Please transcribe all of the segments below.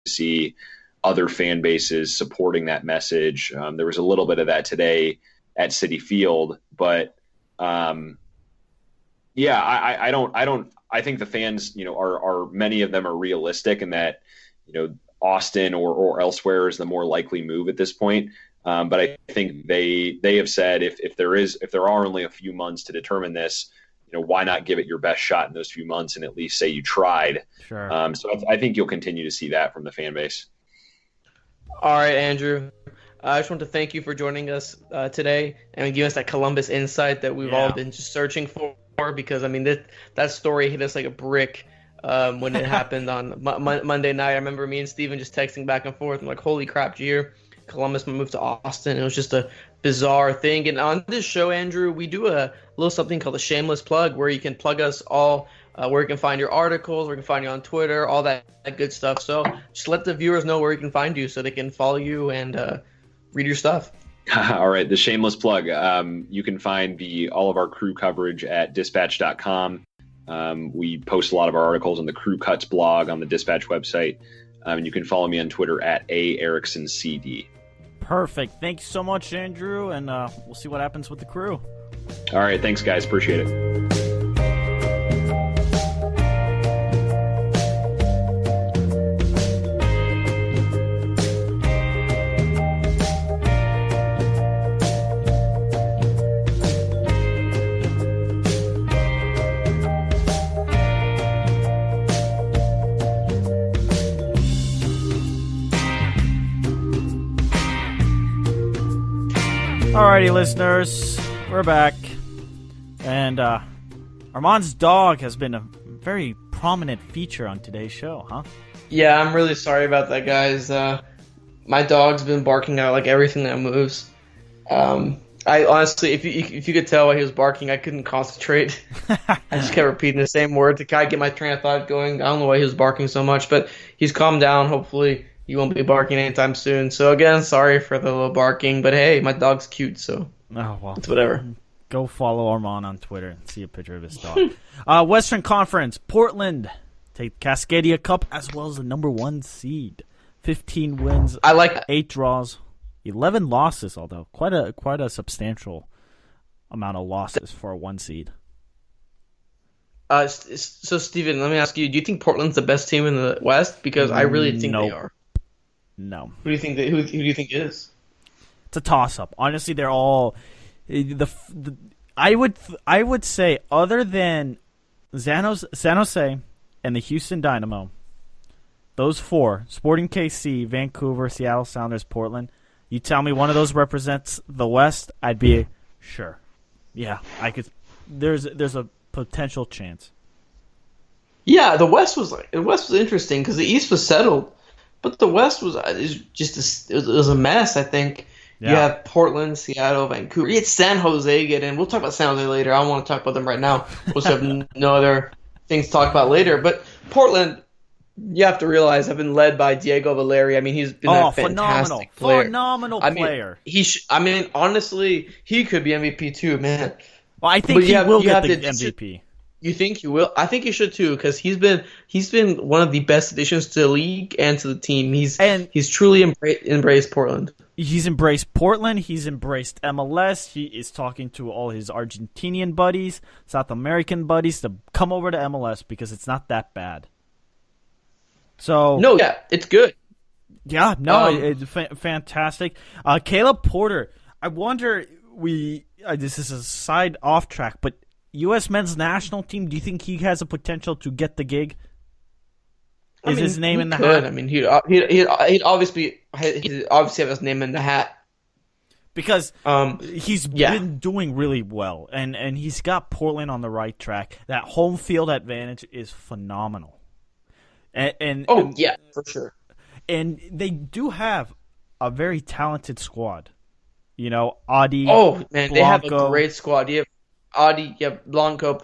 see other fan bases supporting that message. There was a little bit of that today at Citi Field, but yeah, I think the fans, are many of them are realistic in that, Austin or elsewhere is the more likely move at this point. But I think they have said if there are only a few months to determine this, why not give it your best shot in those few months and at least say you tried? Sure. So I think you'll continue to see that from the fan base. All right, Andrew. I just want to thank you for joining us today and giving us that Columbus insight that we've all been just searching for. Because that story hit us like a brick when it happened on Monday night. I remember me and Steven just texting back and forth. I'm like, holy crap, Gier. Columbus moved to Austin. It was just a bizarre thing. And on this show, Andrew, we do a little something called a shameless plug where you can plug us all, where you can find your articles, where you can find you on Twitter, all that good stuff. So just let the viewers know where you can find you so they can follow you and read your stuff. All right, the shameless plug. You can find all of our crew coverage at dispatch.com. We post a lot of our articles on the Crew Cuts blog on the Dispatch website. And you can follow me on Twitter at @AEricksonCD. Perfect. Thank you so much, Andrew, and we'll see what happens with the Crew. All right, thanks, guys. Appreciate it. Alrighty, listeners, we're back, and Armand's dog has been a very prominent feature on today's show, huh? Yeah, I'm really sorry about that, guys. My dog's been barking out like everything that moves. I honestly, if you could tell why he was barking, I couldn't concentrate. I just kept repeating the same word to kind of get my train of thought going. I don't know why he was barking so much, but he's calmed down. Hopefully he won't be barking anytime soon. So again, sorry for the little barking, but hey, my dog's cute, so it's whatever. Go follow Armand on Twitter and see a picture of his dog. Western Conference, Portland take Cascadia Cup as well as the number 1 seed. 15 wins, I like that. 8 draws, 11 losses. Although quite a substantial amount of losses for a 1 seed. So Steven, let me ask you: do you think Portland's the best team in the West? Because I really think they are. No. Who do you think? Who do you think is? It's a toss-up. Honestly, they're all I would say, other than San Jose and the Houston Dynamo, those 4: Sporting KC, Vancouver, Seattle Sounders, Portland. You tell me one of those represents the West, I'd be sure. Yeah, I could. There's a potential chance. Yeah, the West was interesting because the East was settled. But the West was just it was a mess, I think. Yeah. You have Portland, Seattle, Vancouver. You had San Jose get in. We'll talk about San Jose later. I don't want to talk about them right now. We'll have no other things to talk about later. But Portland, you have to realize, have been led by Diego Valeri. I mean, he's been a fantastic player. Phenomenal player. Honestly, he could be MVP too, man. Well, I think he will get the MVP. You think he will? I think he should too, because he's been one of the best additions to the league and to the team. He's truly embraced Portland. He's embraced Portland. He's embraced MLS. He is talking to all his Argentinian buddies, South American buddies to come over to MLS because it's not that bad. So it's good. Yeah, it's fantastic. Caleb Porter. I wonder. This is a side off track, but U.S. men's national team, do you think he has a potential to get the gig? His name in the hat? I mean, he'd obviously have his name in the hat. Because he's been doing really well, and he's got Portland on the right track. That home field advantage is phenomenal. For sure. And they do have a very talented squad. Adi. Oh, man, they have a great squad. You have Adi, Blanco,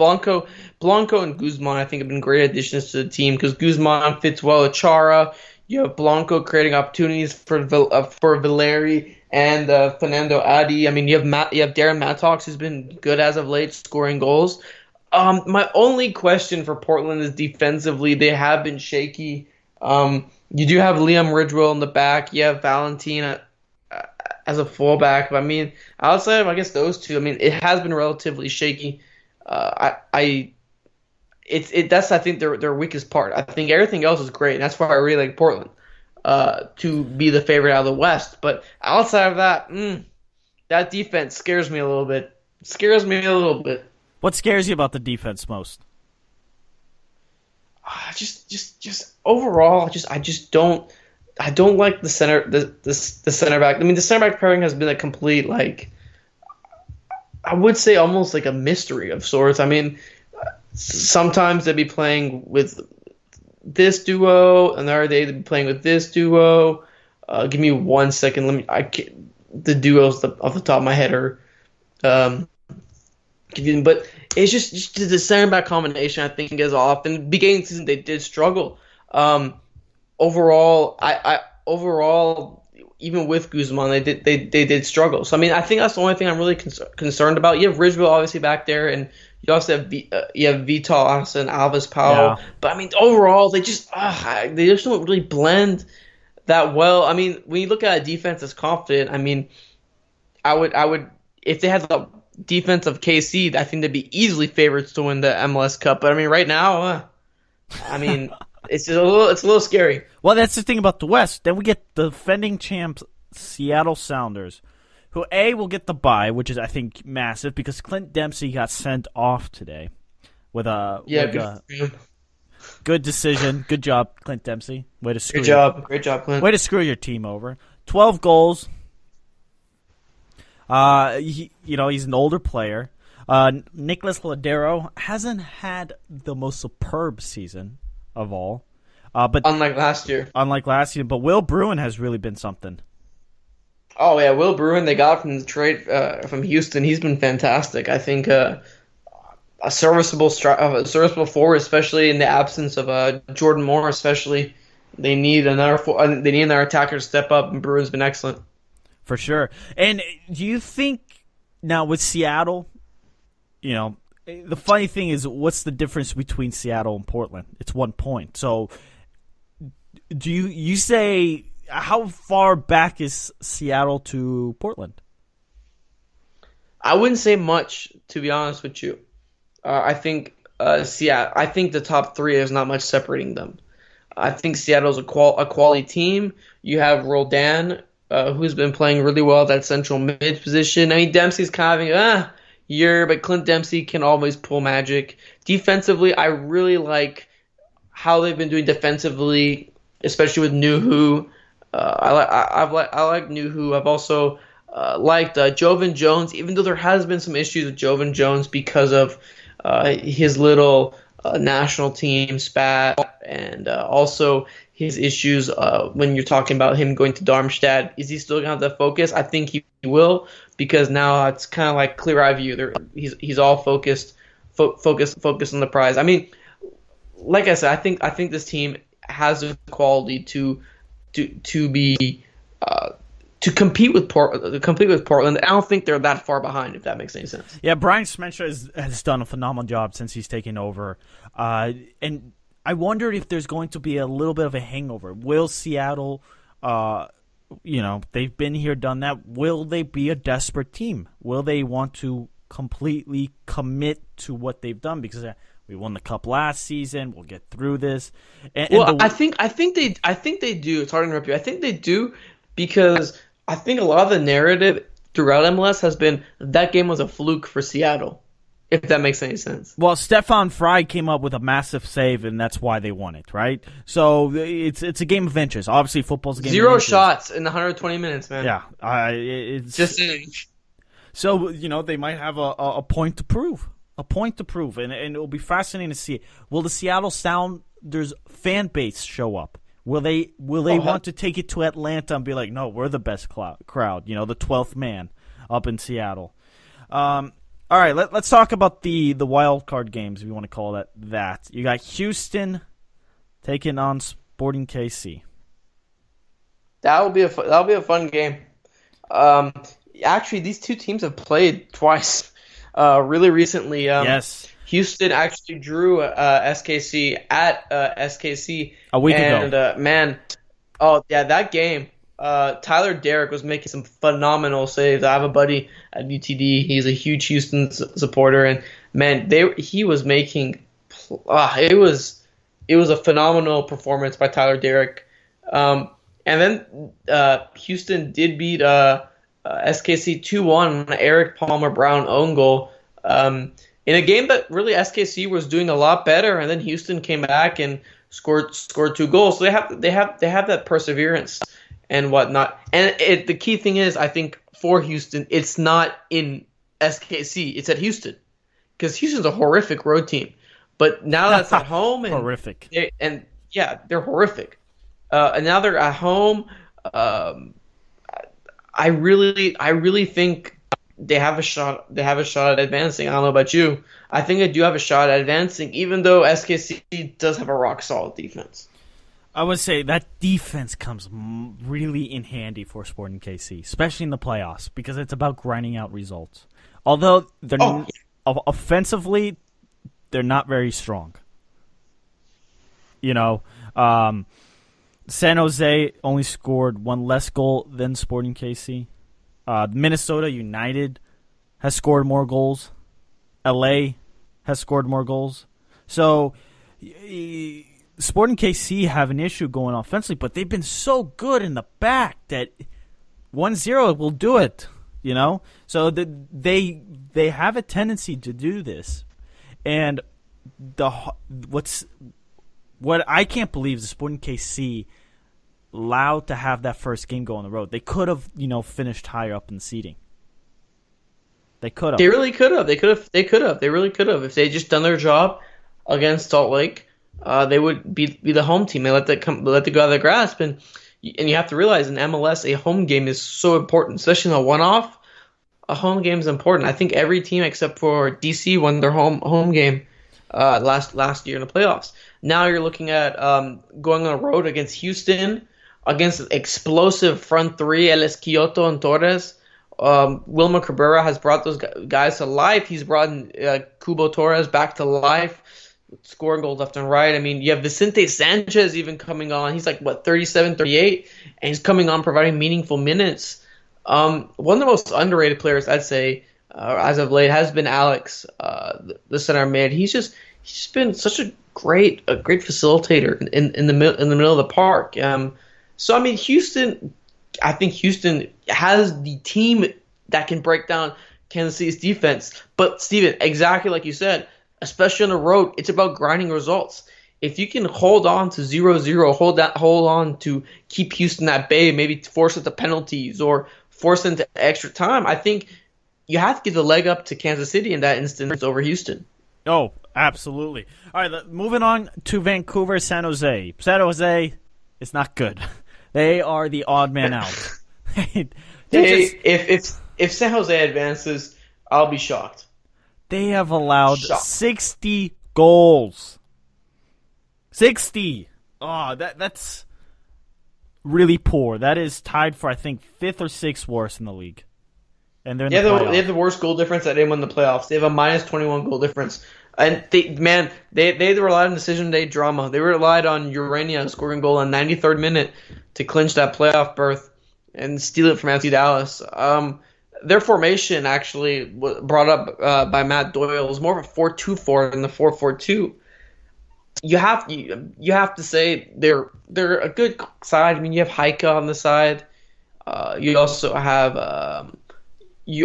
and Guzman. I think have been great additions to the team because Guzman fits well with Chara. You have Blanco creating opportunities for Valeri and Fernando Adi. I mean, you have Darren Mattox, who's been good as of late, scoring goals. My only question for Portland is defensively. They have been shaky. You do have Liam Ridgewell in the back. You have Valentin as a fullback. But I mean, outside of I guess those two, I mean, it has been relatively shaky. That's I think their weakest part. I think everything else is great, and that's why I really like Portland to be the favorite out of the West. But outside of that, that defense scares me a little bit. What scares you about the defense most? Just overall, I don't like the center back. I mean, the center back pairing has been a complete I would say almost like a mystery of sorts. I mean, sometimes they'd be playing with this duo, and the other day they'd be playing with this duo. Give me 1 second. The duos off the top of my head are confusing, but it's just the center back combination. I think is off. And beginning of the season they did struggle. Overall, even with Guzman, they did struggle. So I mean, I think that's the only thing I'm really concerned about. You have Ridgewell obviously back there, and you also have Vital and Alves Powell. Yeah. But I mean, overall, they just don't really blend that well. I mean, when you look at a defense that's confident, I mean, I would if they had the defense of KC, I think they'd be easily favorites to win the MLS Cup. But I mean, right now, I mean. It's a little scary. Well, that's the thing about the West. Then we get the defending champs, Seattle Sounders, who will get the bye, which is I think massive because Clint Dempsey got sent off today with a good decision. Good job, Clint Dempsey. Great job, Clint. Way to screw your team over. 12 goals. He's an older player. Nicholas Ladero hasn't had the most superb season of all. But unlike last year. But Will Bruin has really been something. Oh, yeah, Will Bruin, they got from the trade from Houston. He's been fantastic. I think a serviceable forward, especially in the absence of Jordan Moore, especially. They need another attacker to step up, and Bruin's been excellent. For sure. And do you think now with Seattle, the funny thing is, what's the difference between Seattle and Portland? It's 1 point. So, do you say how far back is Seattle to Portland? I wouldn't say much, to be honest with you. I think Seattle. I think the top three is not much separating them. I think Seattle's a quality team. You have Roldan, who's been playing really well at that central mid position. I mean, Dempsey's kind of but Clint Dempsey can always pull magic. Defensively, I really like how they've been doing defensively, especially with Nuhu. I like Nuhu. I've also liked Jovan Jones, even though there has been some issues with Jovan Jones because of his little national team spat, and also his issues when you're talking about him going to Darmstadt. Is he still going to have the focus? I think he will, because now it's kind of like clear eye view. He's all focused on the prize. I mean, like I said, I think this team has the quality to compete with Portland. I don't think they're that far behind, if that makes any sense. Yeah, Brian Smencha has done a phenomenal job since he's taken over, and I wondered if there's going to be a little bit of a hangover. Will Seattle, they've been here, done that. Will they be a desperate team? Will they want to completely commit to what they've done? Because we won the cup last season. We'll get through this. I think they do. It's hard to interrupt you. I think they do, because I think a lot of the narrative throughout MLS has been that game was a fluke for Seattle, if that makes any sense. Well, Stefan Fry came up with a massive save, and that's why they won it, right? So it's a game of inches. Obviously, football's a game of inches. 0 shots in 120 minutes, man. Yeah. It's just so, they might have a point to prove. And it'll be fascinating to see. Will the Seattle Sounders fan base show up? Will they want to take it to Atlanta and be like, no, we're the best crowd, the 12th man up in Seattle? All right, let's talk about the wild card games, if you want to call it that. You got Houston taking on Sporting KC. That'll be a fun game. Actually, these two teams have played twice, really recently. Yes. Houston actually drew SKC at SKC a week ago. And man, Oh yeah, that game. Tyler Derrick was making some phenomenal saves. I have a buddy at UTD. He's a huge Houston supporter, and man, he was making. It was a phenomenal performance by Tyler Derrick. And then Houston did beat SKC 2-1 on an Eric Palmer Brown own goal. In a game that really SKC was doing a lot better, and then Houston came back and scored 2 goals. So they have that perseverance and whatnot. And the key thing is, I think for Houston, it's not in SKC; it's at Houston, because Houston's a horrific road team. But now that's at home, and horrific. They're horrific. And now they're at home. I really think they have a shot. They have a shot at advancing. I don't know about you. I think they do have a shot at advancing, even though SKC does have a rock solid defense. I would say that defense comes really in handy for Sporting KC, especially in the playoffs, because it's about grinding out results. Although they're offensively, they're not very strong. You know, San Jose only scored one less goal than Sporting KC. Minnesota United has scored more goals. LA has scored more goals. So Sporting KC have an issue going offensively, but they've been so good in the back that 1-0 will do it. You know, so they have a tendency to do this, and what I can't believe is the Sporting KC allowed to have that first game go on the road. They could have, finished higher up in the seeding. They could have. They really could have. They really could have. If they just done their job against Salt Lake, they would be the home team. They let it go out of their grasp. And you have to realize in MLS, a home game is so important, especially in a one-off. A home game is important. I think every team except for DC won their home game last year in the playoffs. Now you're looking at going on the road against Houston, against explosive front three, Elis Kyoto and Torres. Wilmer Cabrera has brought those guys to life. He's brought Kubo Torres back to life, scoring goals left and right. I mean, you have Vicente Sanchez even coming on. He's like, 37, 38, and he's coming on providing meaningful minutes. One of the most underrated players, I'd say, as of late, has been Alex, the center mid. He's just been such a great facilitator in the middle of the park. So I mean, I think Houston has the team that can break down Kansas City's defense. But Steven, exactly like you said, especially on the road, it's about grinding results. If you can hold on to 0-0, hold on to keep Houston at bay, maybe force it to penalties or force into extra time, I think you have to give the leg up to Kansas City in that instance over Houston. Oh, absolutely. All right, moving on to Vancouver, San Jose. San Jose is not good. They are the odd man out. If San Jose advances, I'll be shocked. They have allowed 60 goals. 60. Oh, that's really poor. That is tied for, I think, 5th or 6th worst in the league. And they're in the playoffs. They have the worst goal difference that anyone in the playoffs. They have a minus 21 goal difference. And they relied on decision day drama. They relied on Urania scoring a goal on 93rd minute to clinch that playoff berth and steal it from FC Dallas. Their formation actually brought up by Matt Doyle was more of a 4-2-4 than the 4-4-2. You have to say they're a good side. I mean, you have Heike on the side. You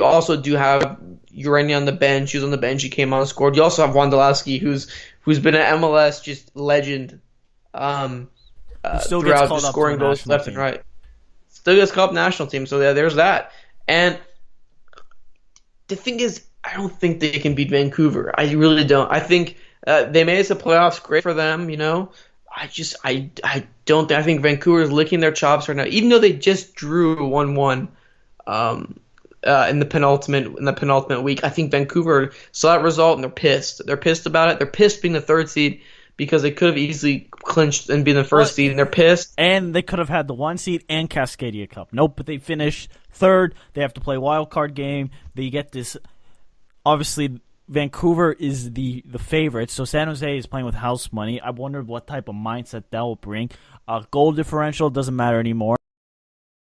also do have Urania on the bench. He was on the bench. He came on and scored. You also have Wondolowski, who's been an MLS just legend. Still throughout, gets just scoring goals left and right. Still gets called up national team. So there's that. And the thing is, I don't think they can beat Vancouver. I really don't. I think they made it to playoffs. Great for them. I don't think. I think Vancouver is licking their chops right now, even though they just drew 1-1. In the penultimate week. I think Vancouver saw that result and they're pissed. They're pissed about it. They're pissed being the 3rd seed because they could have easily clinched and been the 1st seed, and they're pissed. And they could have had the 1 seed and Cascadia Cup. Nope, but they finished 3rd. They have to play a wild card game. They get this. Obviously, Vancouver is the favorite, so San Jose is playing with house money. I wonder what type of mindset that will bring. Goal differential doesn't matter anymore.